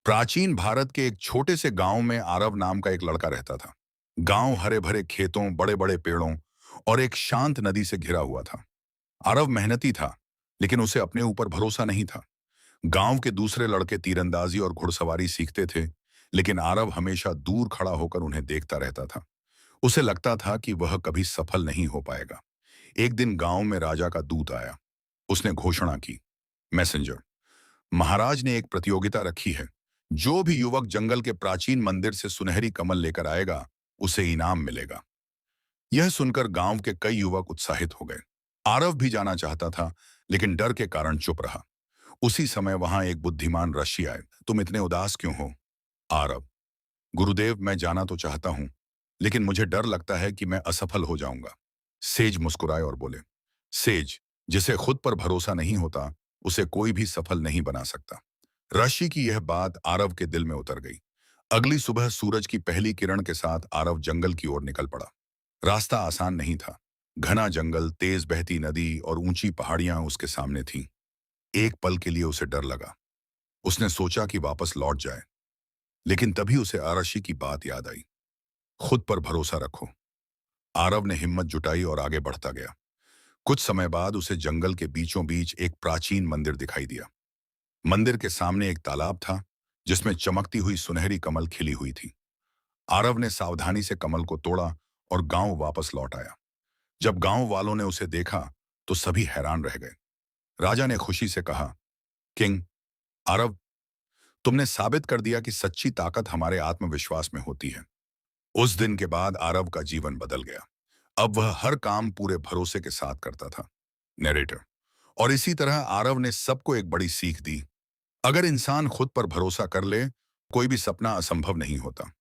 प्राचीन भारत के एक छोटे से गांव में आरव नाम का एक लड़का रहता था। गांव हरे भरे खेतों, बड़े बड़े पेड़ों और एक शांत नदी से घिरा हुआ था। आरव मेहनती था, लेकिन उसे अपने ऊपर भरोसा नहीं था। गांव के दूसरे लड़के तीरंदाजी और घुड़सवारी सीखते थे, लेकिन आरव हमेशा दूर खड़ा होकर उन्हें देखता रहता था। उसे लगता था कि वह कभी सफल नहीं हो पाएगा। एक दिन गांव में राजा का दूत आया। उसने घोषणा की, मैसेंजर, महाराज ने एक प्रतियोगिता रखी है। जो भी युवक जंगल के प्राचीन मंदिर से सुनहरी कमल लेकर आएगा, उसे इनाम मिलेगा। यह सुनकर गांव के कई युवक उत्साहित हो गए। आरव भी जाना चाहता था, लेकिन डर के कारण चुप रहा। उसी समय वहां एक बुद्धिमान ऋषि आए। तुम इतने उदास क्यों हो? आरव, गुरुदेव, मैं जाना तो चाहता हूं, लेकिन मुझे डर लगता है कि मैं असफल हो जाऊंगा। सेज मुस्कुराए और बोले, सेज, जिसे खुद पर भरोसा नहीं होता, उसे कोई भी सफल नहीं बना सकता। ऋषि की यह बात आरव के दिल में उतर गई। अगली सुबह सूरज की पहली किरण के साथ आरव जंगल की ओर निकल पड़ा। रास्ता आसान नहीं था। घना जंगल, तेज बहती नदी और ऊंची पहाड़ियां उसके सामने थीं। एक पल के लिए उसे डर लगा। उसने सोचा कि वापस लौट जाए, लेकिन तभी उसे आरशी की बात याद आई। खुद पर भरोसा रखो। आरव ने हिम्मत जुटाई और आगे बढ़ता गया। कुछ समय बाद उसे जंगल के बीचों बीच एक प्राचीन मंदिर दिखाई दिया। मंदिर के सामने एक तालाब था, जिसमें चमकती हुई सुनहरी कमल खिली हुई थी। आरव ने सावधानी से कमल को तोड़ा और गांव वापस लौट आया। जब गांव वालों ने उसे देखा, तो सभी हैरान रह गए। राजा ने खुशी से कहा, किंग, आरव, तुमने साबित कर दिया कि सच्ची ताकत हमारे आत्मविश्वास में होती है। उस दिन के बाद आरव का जीवन बदल गया। अब वह हर काम पूरे भरोसे के साथ करता था। नरेटर। और इसी तरह आरव ने सबको एक बड़ी सीख दी। अगर इंसान खुद पर भरोसा कर ले, कोई भी सपना असंभव नहीं होता।